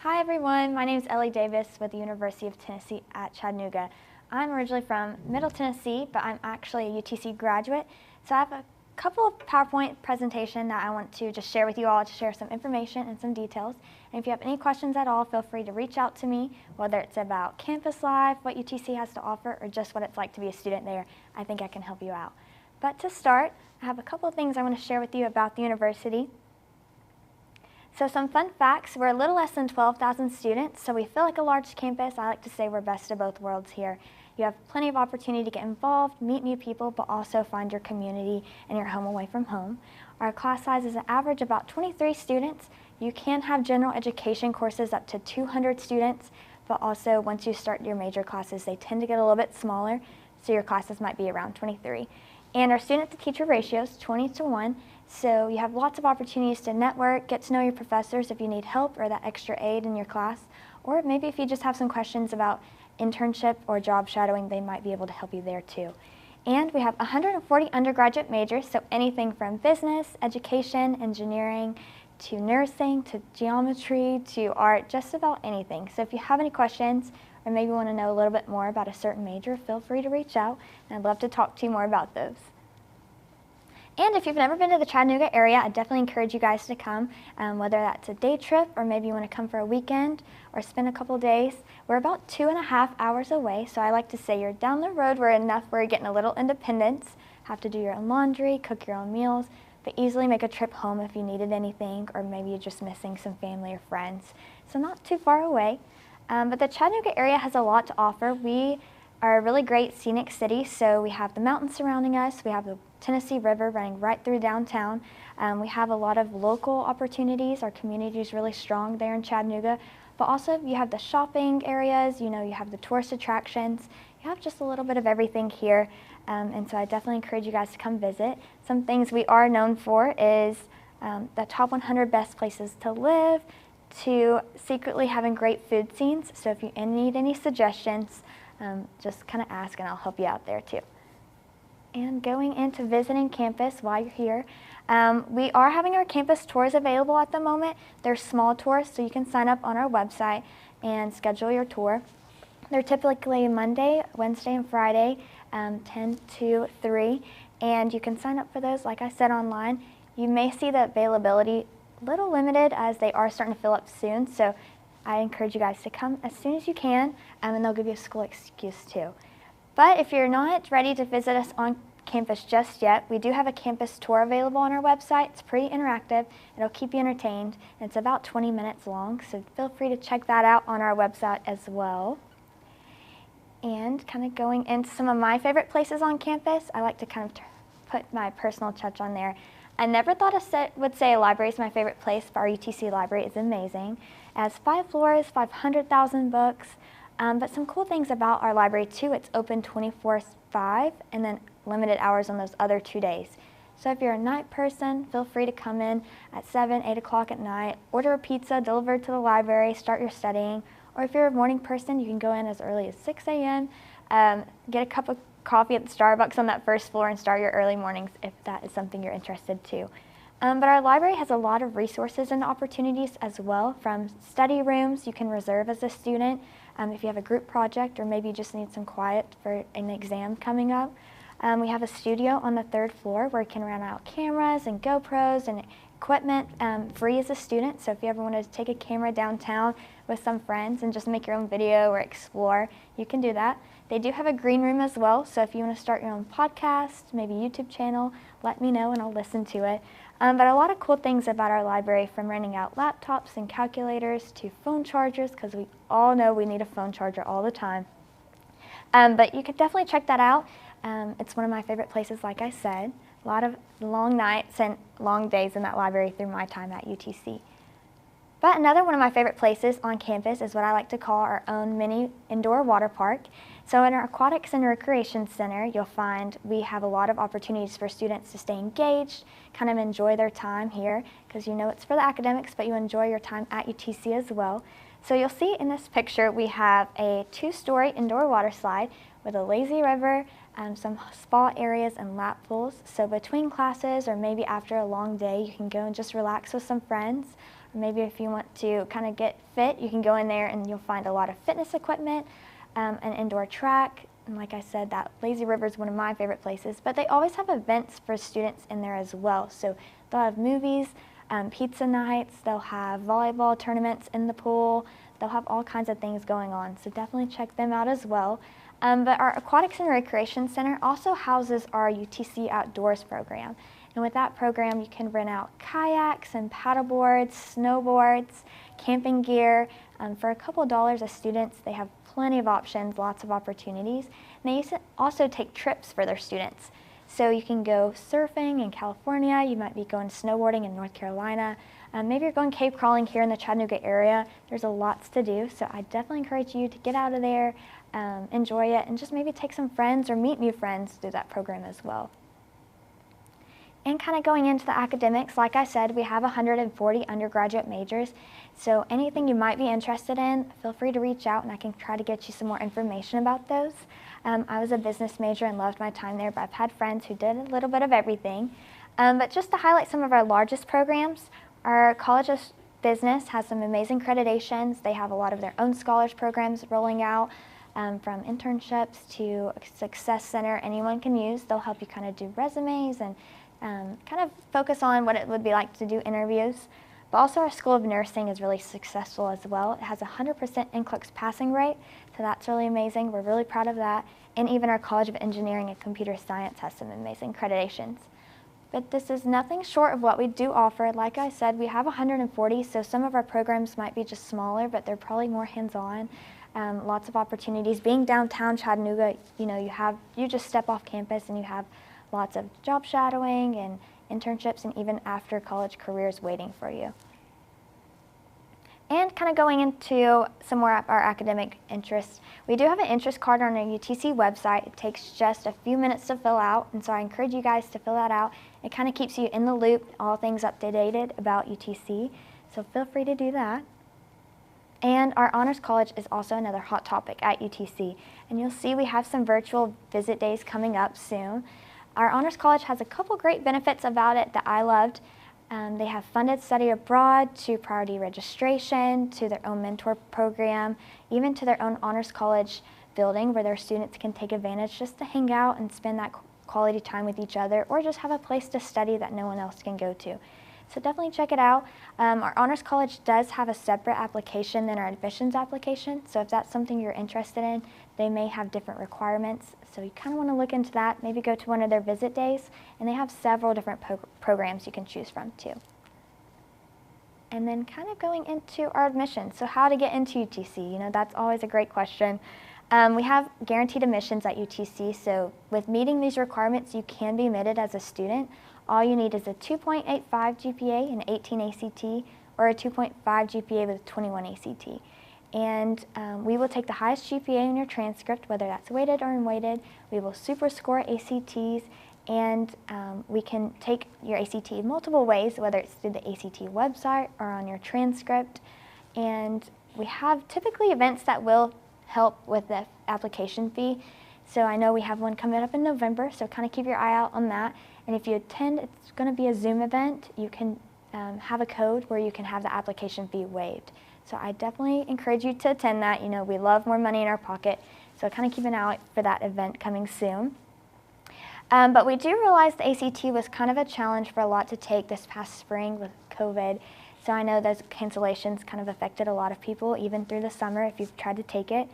Hi everyone, my name is Ellie Davis with the University of Tennessee at Chattanooga. I'm originally from Middle Tennessee, but I'm actually a UTC graduate. So I have a couple of PowerPoint presentation that I want to just share with you all to share some information and some details. And if you have any questions at all, feel free to reach out to me, whether it's about campus life, what UTC has to offer, or just what it's like to be a student there. I think I can help you out. But to start, I have a couple of things I want to share with you about the university. So some fun facts, we're a little less than 12,000 students, so we feel like a large campus. I like to say we're best of both worlds here. You have plenty of opportunity to get involved, meet new people, but also find your community and your home away from home. Our class size is an average about 23 students. You can have general education courses up to 200 students, but also once you start your major classes, they tend to get a little bit smaller, so your classes might be around 23. And our student to teacher ratio is 20:1. So you have lots of opportunities to network, get to know your professors if you need help or that extra aid in your class, or maybe if you just have some questions about internship or job shadowing, they might be able to help you there too. And we have 140 undergraduate majors, so anything from business, education, engineering, to nursing, to geometry, to art, just about anything. So if you have any questions, or maybe want to know a little bit more about a certain major, feel free to reach out, and I'd love to talk to you more about those. And if you've never been to the Chattanooga area, I definitely encourage you guys to come, whether that's a day trip or maybe you want to come for a weekend or spend a couple days. We're about 2.5 hours away, so I like to say you're down the road where enough where you're getting a little independence, have to do your own laundry, cook your own meals, but easily make a trip home if you needed anything, or maybe you're just missing some family or friends. So not too far away. But the Chattanooga area has a lot to offer. We are a really great scenic city, so we have the mountains surrounding us, we have the Tennessee River running right through downtown. We have a lot of local opportunities. Our community is really strong there in Chattanooga, but also you have the shopping areas, you have the tourist attractions. You have just a little bit of everything here, and so I definitely encourage you guys to come visit. Some things we are known for is the top 100 best places to live, to secretly having great food scenes. So if you need any suggestions, just kind of ask and I'll help you out there too. And going into visiting campus while you're here, we are having our campus tours available at the moment. They're small tours, so you can sign up on our website and schedule your tour. They're typically Monday, Wednesday, and Friday, 10 to 3, and you can sign up for those, like I said, online. You may see the availability a little limited as they are starting to fill up soon, so I encourage you guys to come as soon as you can, and they'll give you a school excuse too. But if you're not ready to visit us on campus just yet, we do have a campus tour available on our website. It's pretty interactive. It'll keep you entertained. It's about 20 minutes long, so feel free to check that out on our website as well. And kind of going into some of my favorite places on campus, I like to kind of put my personal touch on there. I never thought I would say a library is my favorite place, but our UTC library is amazing. It has 5 floors, 500,000 books. But some cool things about our library too, it's open 24/5 and then limited hours on those other 2 days. So if you're a night person, feel free to come in at 7, 8 o'clock at night, order a pizza delivered to the library, start your studying. Or if you're a morning person, you can go in as early as 6 a.m., get a cup of coffee at the Starbucks on that first floor and start your early mornings if that is something you're interested to. But our library has a lot of resources and opportunities as well, from study rooms you can reserve as a student if you have a group project or maybe you just need some quiet for an exam coming up. We have a studio on the 3rd floor where you can rent out cameras and GoPros and equipment free as a student. So if you ever wanted to take a camera downtown with some friends and just make your own video or explore, you can do that. They do have a green room as well, so if you want to start your own podcast, maybe YouTube channel, let me know and I'll listen to it. But a lot of cool things about our library, from renting out laptops and calculators to phone chargers, because we all know we need a phone charger all the time. But you could definitely check that out. It's one of my favorite places, like I said. A lot of long nights and long days in that library through my time at UTC. But another one of my favorite places on campus is what I like to call our own mini indoor water park. So in our Aquatics and Recreation Center, you'll find we have a lot of opportunities for students to stay engaged, kind of enjoy their time here, because it's for the academics, but you enjoy your time at UTC as well. So you'll see in this picture we have a 2-story indoor water slide with a lazy river, some spa areas and lap pools. So between classes or maybe after a long day, you can go and just relax with some friends. Or maybe if you want to kind of get fit, you can go in there and you'll find a lot of fitness equipment, an indoor track. And like I said, that lazy river is one of my favorite places, but they always have events for students in there as well. So they'll have movies, pizza nights, they'll have volleyball tournaments in the pool, they'll have all kinds of things going on. So definitely check them out as well. But our Aquatics and Recreation Center also houses our UTC Outdoors program. And with that program, you can rent out kayaks and paddleboards, snowboards, camping gear. For a couple dollars a student, they have plenty of options, lots of opportunities. And they also take trips for their students. So you can go surfing in California, you might be going snowboarding in North Carolina, maybe you're going cave crawling here in the Chattanooga area. There's lots to do, so I definitely encourage you to get out of there, enjoy it, and just maybe take some friends or meet new friends through that program as well. And kind of going into the academics, like I said, we have 140 undergraduate majors, so anything you might be interested in, feel free to reach out and I can try to get you some more information about those. I was a business major and loved my time there, but I've had friends who did a little bit of everything. But just to highlight some of our largest programs, our College of Business has some amazing accreditations. They have a lot of their own scholars programs rolling out, from internships to a success center anyone can use. They'll help you kind of do resumes and kind of focus on what it would be like to do interviews. But also our School of Nursing is really successful as well. It has a 100% NCLEX passing rate, so that's really amazing. We're really proud of that. And even our College of Engineering and Computer Science has some amazing accreditations. But this is nothing short of what we do offer. Like I said, we have 140, so some of our programs might be just smaller, but they're probably more hands-on. Lots of opportunities. Being downtown Chattanooga, you just step off campus and you have lots of job shadowing and internships and even after college careers waiting for you. And kind of going into some more of our academic interests, we do have an interest card on our UTC website. It takes just a few minutes to fill out, and so I encourage you guys to fill that out. It kind of keeps you in the loop, all things up-to-date about UTC, so feel free to do that. And our Honors College is also another hot topic at UTC, and you'll see we have some virtual visit days coming up soon. Our Honors College has a couple great benefits about it that I loved. They have funded study abroad, to priority registration, to their own mentor program, even to their own Honors College building where their students can take advantage just to hang out and spend that quality time with each other, or just have a place to study that no one else can go to. So definitely check it out. Our Honors College does have a separate application than our admissions application, so if that's something you're interested in, they may have different requirements. So you kind of want to look into that, maybe go to one of their visit days, and they have several different programs you can choose from too. And then kind of going into our admissions, so how to get into UTC, that's always a great question. We have guaranteed admissions at UTC, so with meeting these requirements, you can be admitted as a student. All you need is a 2.85 GPA and 18 ACT, or a 2.5 GPA with 21 ACT. And we will take the highest GPA in your transcript, whether that's weighted or unweighted. We will super score ACTs, and we can take your ACT multiple ways, whether it's through the ACT website or on your transcript. And we have typically events that will help with the application fee. So I know we have one coming up in November, so kind of keep your eye out on that. And if you attend, it's going to be a Zoom event. You can have a code where you can have the application fee waived. So I definitely encourage you to attend that. We love more money in our pocket, so kind of keep an eye out for that event coming soon. But we do realize the ACT was kind of a challenge for a lot to take this past spring with COVID. So I know those cancellations kind of affected a lot of people, even through the summer if you've tried to take it.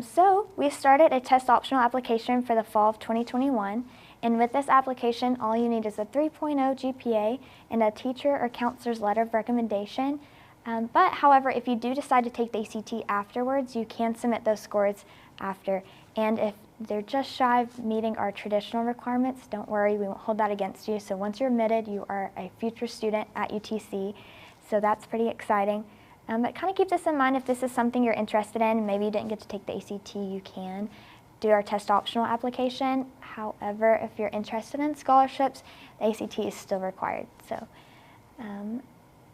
So we started a test optional application for the fall of 2021. And with this application, all you need is a 3.0 GPA and a teacher or counselor's letter of recommendation. But however, if you do decide to take the ACT afterwards, you can submit those scores after. And if they're just shy of meeting our traditional requirements, don't worry, we won't hold that against you. So once you're admitted, you are a future student at UTC. So that's pretty exciting. But kind of keep this in mind if this is something you're interested in, and maybe you didn't get to take the ACT, you can do our test optional application. However, if you're interested in scholarships, the ACT is still required. So, and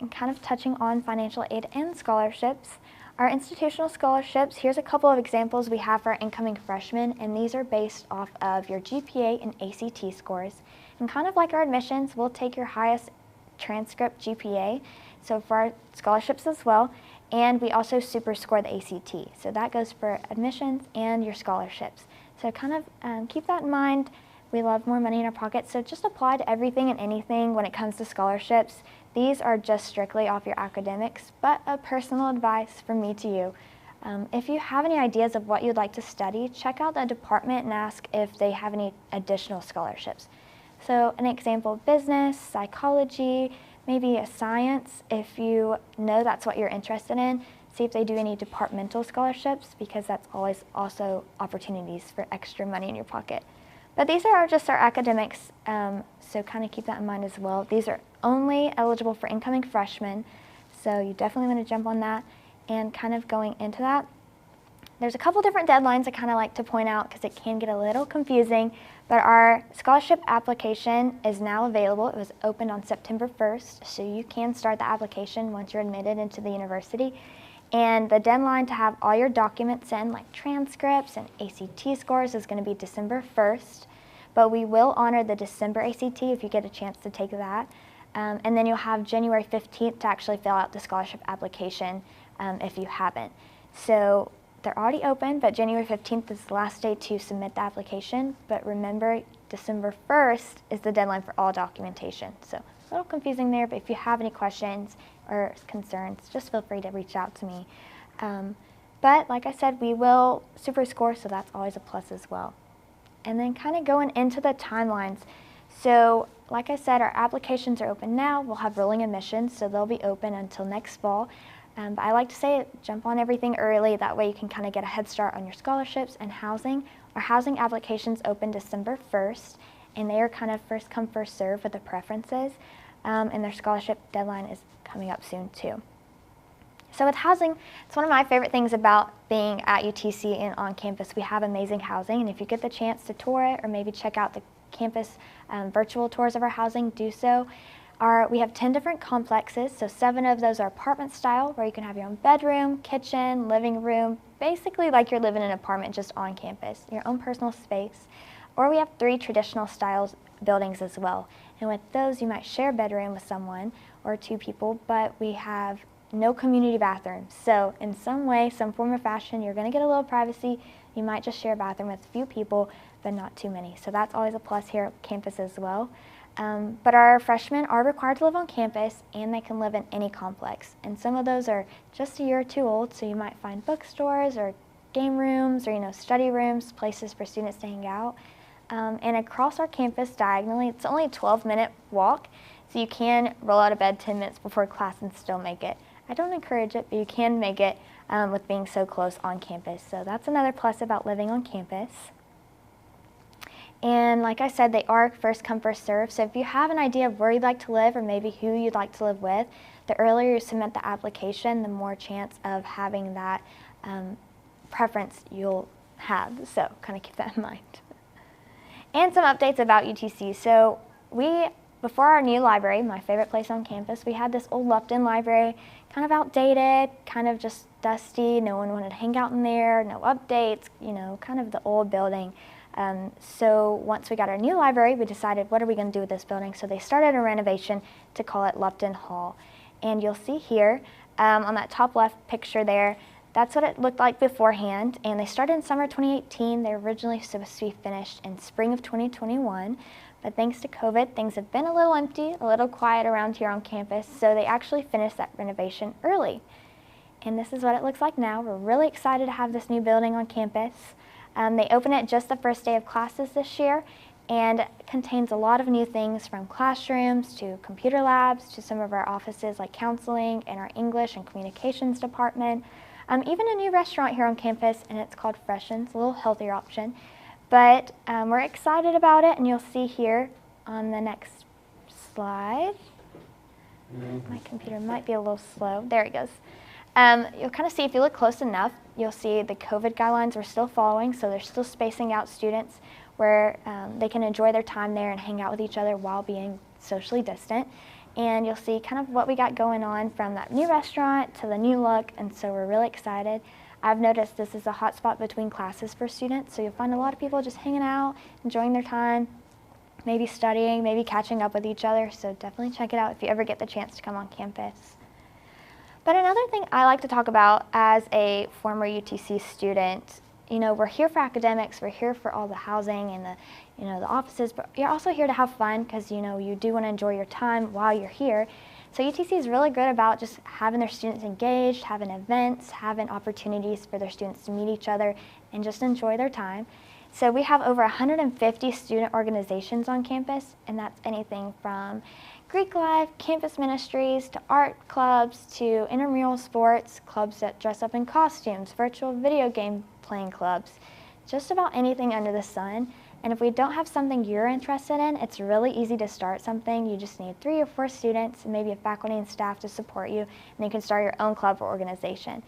kind of touching on financial aid and scholarships, Our institutional scholarships, here's a couple of examples we have for our incoming freshmen, and these are based off of your GPA and ACT scores. And kind of like our admissions, we'll take your highest transcript GPA, so for our scholarships as well, and we also super score the ACT. So that goes for admissions and your scholarships. So kind of keep that in mind. We love more money in our pockets, so just apply to everything and anything when it comes to scholarships. These are just strictly off your academics, but a personal advice from me to you. If you have any ideas of what you'd like to study, check out the department and ask if they have any additional scholarships. So an example, business, psychology, maybe a science, if you know that's what you're interested in, see if they do any departmental scholarships, because that's always also opportunities for extra money in your pocket. But these are just our academics, so kind of keep that in mind as well. These are only eligible for incoming freshmen, so you definitely want to jump on that. And kind of going into that, there's a couple different deadlines I kind of like to point out because it can get a little confusing, but our scholarship application is now available. It was opened on September 1st, so you can start the application once you're admitted into the university. And the deadline to have all your documents in, like transcripts and ACT scores, is going to be December 1st. But we will honor the December ACT if you get a chance to take that. And then you'll have January 15th to actually fill out the scholarship application if you haven't. So they're already open, but January 15th is the last day to submit the application. But remember, December 1st is the deadline for all documentation. So a little confusing there, but if you have any questions or concerns, just feel free to reach out to me. But like I said, we will super score, so that's always a plus as well. And then kind of going into the timelines. So like I said, our applications are open now. We'll have rolling admissions, so they'll be open until next fall. But I like to say jump on everything early. That way you can kind of get a head start on your scholarships and housing. Our housing applications open December 1st, and they are kind of first come, first serve with the preferences. And their scholarship deadline is coming up soon too. So with housing, it's one of my favorite things about being at UTC and on campus. We have amazing housing, and if you get the chance to tour it or maybe check out the campus virtual tours of our housing, do so. We have 10 different complexes, so 7 of those are apartment style, where you can have your own bedroom, kitchen, living room, basically like you're living in an apartment just on campus, your own personal space. Or we have 3 traditional styles buildings as well. And with those, you might share a bedroom with someone or 2 people, but we have no community bathrooms. So in some way, some form or fashion, you're going to get a little privacy. You might just share a bathroom with a few people, but not too many. So that's always a plus here at campus as well. But our freshmen are required to live on campus, and they can live in any complex. And some of those are just a year or 2 old, so you might find bookstores or game rooms or study rooms, places for students to hang out. And across our campus diagonally, it's only a 12-minute walk, so you can roll out of bed 10 minutes before class and still make it. I don't encourage it, but you can make it with being so close on campus. So that's another plus about living on campus. And like I said, they are first come, first serve. So if you have an idea of where you'd like to live or maybe who you'd like to live with, the earlier you submit the application, the more chance of having that preference you'll have. So kind of keep that in mind. And some updates about UTC. So before our new library, my favorite place on campus, we had this old Lupton library, kind of outdated, kind of just dusty. No one wanted to hang out in there, no updates, kind of the old building. So once we got our new library, we decided, what are we going to do with this building? So they started a renovation to call it Lupton Hall. And you'll see here on that top left picture there, that's what it looked like beforehand. And they started in summer 2018. They were originally supposed to be finished in spring of 2021. But thanks to COVID, things have been a little empty, a little quiet around here on campus. So they actually finished that renovation early. And this is what it looks like now. We're really excited to have this new building on campus. They open it just the first day of classes this year, and contains a lot of new things, from classrooms to computer labs to some of our offices like counseling and our English and communications department. Even a new restaurant here on campus, and it's called Freshen's, a little healthier option. But we're excited about it, and you'll see here on the next slide. My computer might be a little slow. There it goes. You'll kind of see, if you look close enough, you'll see the COVID guidelines we're still following, so they're still spacing out students where they can enjoy their time there and hang out with each other while being socially distant. and you'll see kind of what we got going on from that new restaurant to the new look, and so we're really excited. I've noticed this is a hot spot between classes for students, so you'll find a lot of people just hanging out, enjoying their time, maybe studying, maybe catching up with each other, so definitely check it out if you ever get the chance to come on campus. But another thing I like to talk about as a former UTC student, we're here for academics, we're here for all the housing and the offices, but you're also here to have fun because, you do want to enjoy your time while you're here. So UTC is really good about just having their students engaged, having events, having opportunities for their students to meet each other and just enjoy their time. So we have over 150 student organizations on campus, and that's anything from Greek life, campus ministries, to art clubs, to intramural sports, clubs that dress up in costumes, virtual video game playing clubs, just about anything under the sun. And if we don't have something you're interested in, it's really easy to start something. You just need 3 or 4 students and maybe a faculty and staff to support you, and you can start your own club or organization.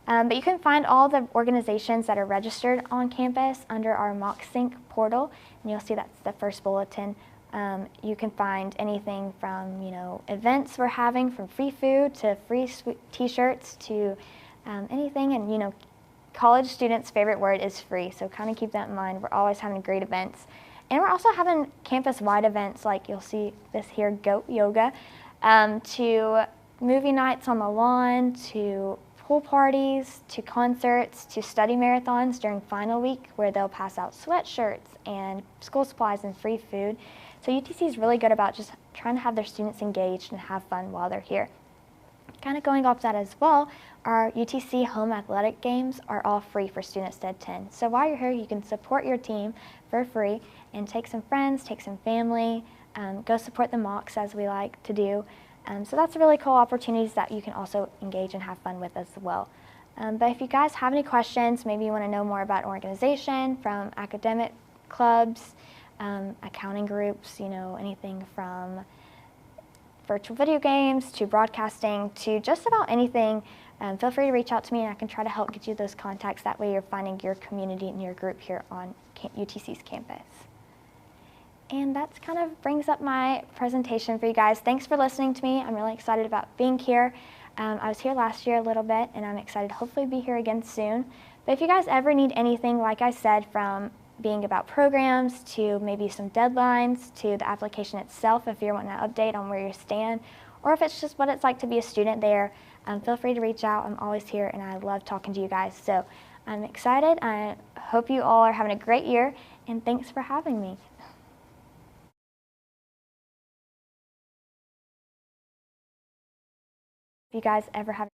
But you can find all the organizations that are registered on campus under our MockSync portal, and you'll see that's the first bulletin. You can find anything from, events we're having, from free food to free t-shirts to anything, and, college students' favorite word is free, so kind of keep that in mind. We're always having great events. And we're also having campus-wide events, like you'll see this here, Goat Yoga, to movie nights on the lawn, to pool parties, to concerts, to study marathons during final week where they'll pass out sweatshirts and school supplies and free food. So UTC is really good about just trying to have their students engaged and have fun while they're here. Kind of going off that as well, our UTC home athletic games are all free for students to attend. So while you're here, you can support your team for free and take some friends, take some family, go support the mocks as we like to do. So that's really cool opportunities that you can also engage and have fun with as well. But if you guys have any questions, maybe you want to know more about organization, from academic clubs, accounting groups, anything from virtual video games to broadcasting to just about anything, feel free to reach out to me and I can try to help get you those contacts. That way you're finding your community and your group here on UTC's campus. And that kind of brings up my presentation for you guys. Thanks for listening to me. I'm really excited about being here. I was here last year a little bit, and I'm excited to hopefully be here again soon. But if you guys ever need anything, like I said, from being about programs to maybe some deadlines to the application itself, if you're wanting an update on where you stand, or if it's just what it's like to be a student there, feel free to reach out. I'm always here, and I love talking to you guys. So I'm excited. I hope you all are having a great year, and thanks for having me. If you guys ever have